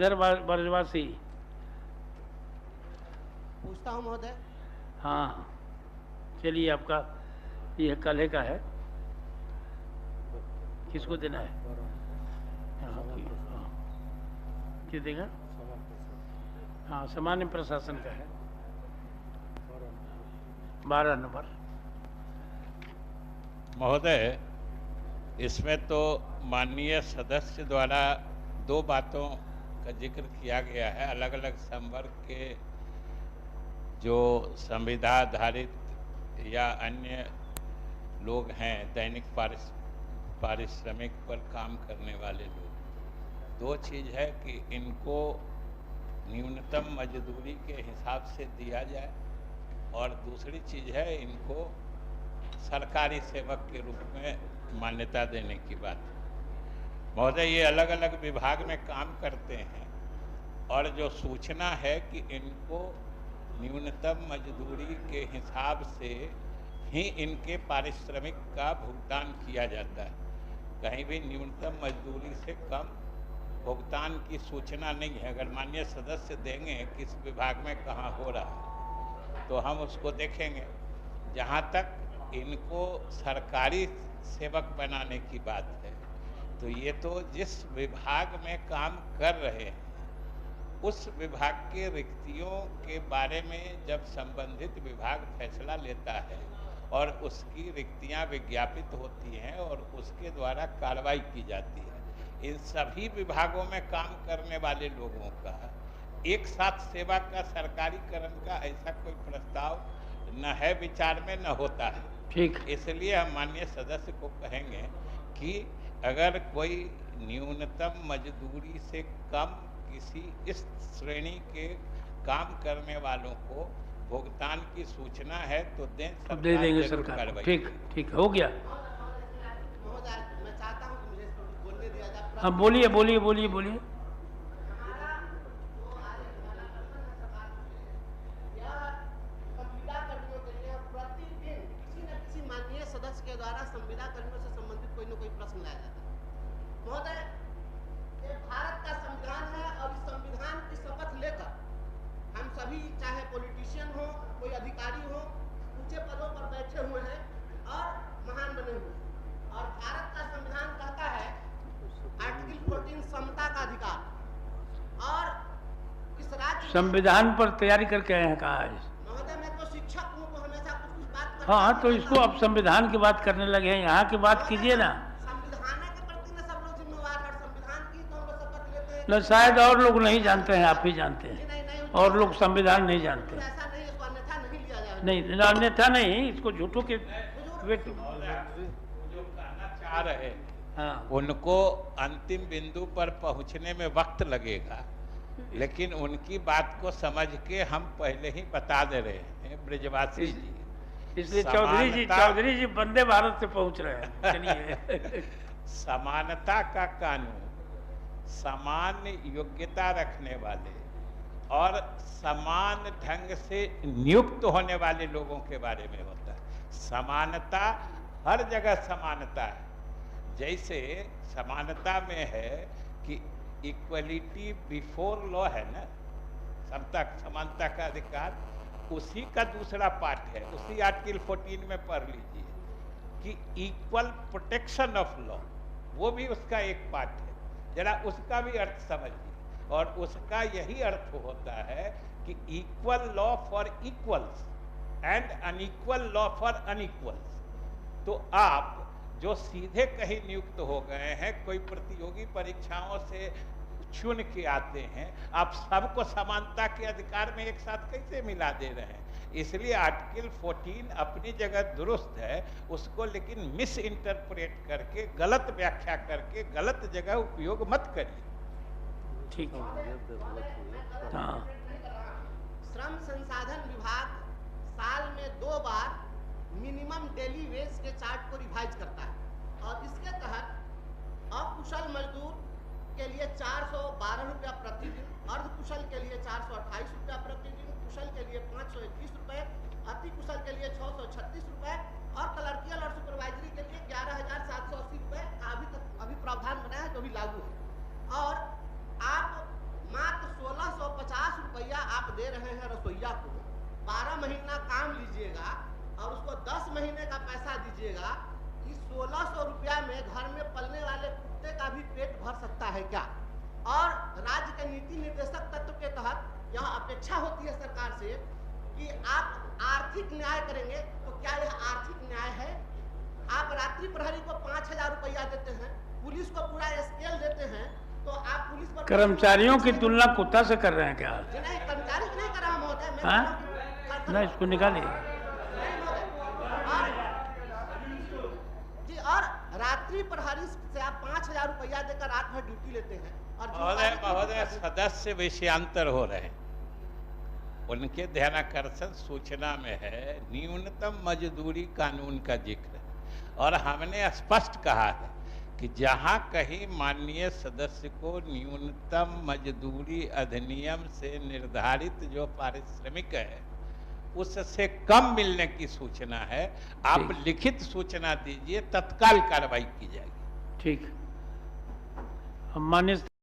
इधर ब्रजवासी। पूछता हूँ महोदय। हाँ, चलिए, आपका यह कल का है, किसको देना है? हाँ, किस देगा? हाँ, सामान्य प्रशासन का है, 12 नंबर। महोदय, इसमें तो माननीय सदस्य द्वारा दो बातों का जिक्र किया गया है। अलग अलग संवर्ग के जो संविदा आधारित या अन्य लोग हैं, दैनिक पारिश्रमिक पर काम करने वाले लोग, दो चीज़ है कि इनको न्यूनतम मजदूरी के हिसाब से दिया जाए, और दूसरी चीज़ है इनको सरकारी सेवक के रूप में मान्यता देने की बात। महोदय, ये अलग अलग विभाग में काम करते हैं, और जो सूचना है कि इनको न्यूनतम मजदूरी के हिसाब से ही इनके पारिश्रमिक का भुगतान किया जाता है। कहीं भी न्यूनतम मजदूरी से कम भुगतान की सूचना नहीं है। अगर माननीय सदस्य देंगे किस विभाग में कहाँ हो रहा है तो हम उसको देखेंगे। जहाँ तक इनको सरकारी सेवक बनाने की बात है, तो ये तो जिस विभाग में काम कर रहे हैं उस विभाग के रिक्तियों के बारे में जब संबंधित विभाग फैसला लेता है और उसकी रिक्तियां विज्ञापित होती हैं और उसके द्वारा कार्रवाई की जाती है, इन सभी विभागों में काम करने वाले लोगों का एक साथ सेवा का सरकारीकरण का ऐसा कोई प्रस्ताव न है विचार में, न होता है। ठीक। इसलिए हम माननीय सदस्य को कहेंगे कि अगर कोई न्यूनतम मजदूरी से कम किसी इस श्रेणी के काम करने वालों को भुगतान की सूचना है तो दें, अब दे देंगे सरकार। ठीक ठीक, हो गया। महोदय, मैं चाहता हूँ कि मुझे इस पर बोलने दिया जाए। हाँ, बोलिए बोलिए बोलिए बोलिए। सदस्य के द्वारा संविदा कर्मियों से संबंधित कोई न कोई प्रश्न लाया जाता है। महोदय, ये भारत का संविधान है और इस संविधान की शपथ लेकर हम सभी, चाहे पॉलिटिशियन हो, कोई अधिकारी हो, ऊंचे पदों पर बैठे हुए हैं और महान बने हुए हैं। और भारत का संविधान कहता है आर्टिकल 14 समता का अधिकार। और इस राज्य संविधान पर तैयारी करके आए हैं, कहा है? महोदय, मैं तो शिक्षक हूँ, तो हमेशा कुछ बात हाँ, तो इसको अब संविधान की बात करने लगे हैं, यहाँ की बात कीजिए ना। संविधान के प्रति न सब लोग जिम्मेवार है। संविधान की तो हम लोग शपथ लेते हैं। न, शायद और लोग नहीं जानते हैं, आप ही जानते हैं, और लोग संविधान नहीं जानते। ऐसा नहीं, इसको अन्यथा नहीं लिया जाए। नहीं, अन्यथा नहीं, इसको झूठों के जो कहना चाह रहे हैं, हाँ, उनको अंतिम बिंदु पर पहुंचने में वक्त लगेगा, लेकिन उनकी बात को समझ के हम पहले ही बता दे रहे हैं ब्रजवासी जी। इसलिए चौधरी जी वंदे भारत से पहुंच रहे हैं। चलिए। समानता का कानून समान योग्यता रखने वाले और समान ढंग से नियुक्त होने वाले लोगों के बारे में होता है। समानता हर जगह समानता है। जैसे समानता में है कि इक्वलिटी बिफोर लॉ है ना, समता समानता का अधिकार, उसी का दूसरा पार्ट है, उसी आर्टिकल 14 में पढ़ लीजिए कि इक्वल प्रोटेक्शन ऑफ लॉ, वो भी उसका एक पार्ट है। जरा उसका भी अर्थ समझिए, और उसका यही अर्थ होता है कि equal law for equals and unequal law for unequals. तो आप जो सीधे कहीं नियुक्त हो गए हैं, कोई प्रतियोगी परीक्षाओं से चुन के आते हैं, आप सबको समानता के अधिकार में एक साथ कैसे मिला दे रहे हैं? इसलिए आर्टिकल 14 अपनी जगह दुरुस्त है, उसको लेकिन मिस इंटरप्रेट करके, गलत व्याख्या करके, गलत जगह उपयोग मत करिए। ठीक है। हाँ, श्रम संसाधन विभाग साल में 2 बार मिनिमम डेली वेज के चार्ट को रिवाइज करता है, और इसके तहत अकुशल मजदूर के लिए 412 रुपया प्रतिदिन, अर्धकुशल के लिए 428 रुपया प्रतिदिन, कुशल के लिए 521 रुपये, अति कुशल के लिए 636 रुपये, और क्लर्कियल और सुपरवाइजरी के लिए 11,780 रुपये का अभी प्रावधान बनाया है, जो भी लागू है। और आप रहे हैं रसोईया को, 12 महीना काम लीजिएगा और उसको 10 महीने का पैसा दीजिएगा, इस 1600 रुपया में घर में पलने वाले कुत्ते का भी पेट भर सकता है क्या? और राज्य के नीति निर्देशक तत्व के तहत यह अपेक्षा होती है सरकार से कि आप आर्थिक न्याय करेंगे, तो क्या यह आर्थिक न्याय है? आप रात्रि प्रहरी को 5000 रुपया देते हैं, पुलिस को पूरा स्केल देते हैं, तो आप पुलिस पर कर्मचारियों की तुलना कुत्ता से कर रहे हैं क्या? नहीं, कर्मचारी नहीं कर रहा महोदय, मैं हाँ? कह रहा हूं कि- ना इसको निकालिए। नहीं महोदय। जी, और रात्रि प्रहरी से आप 5000 रुपया देकर रात भर ड्यूटी लेते हैं और महोदय सदस्य विषयांतर हो रहे हैं। उनके ध्यानाकर्षण सूचना में है न्यूनतम मजदूरी कानून का जिक्र, और हमने स्पष्ट कहा है कि जहां कहीं माननीय सदस्य को न्यूनतम मजदूरी अधिनियम से निर्धारित जो पारिश्रमिक है उससे कम मिलने की सूचना है, आप लिखित सूचना दीजिए, तत्काल कार्रवाई की जाएगी। ठीक, हम मान्य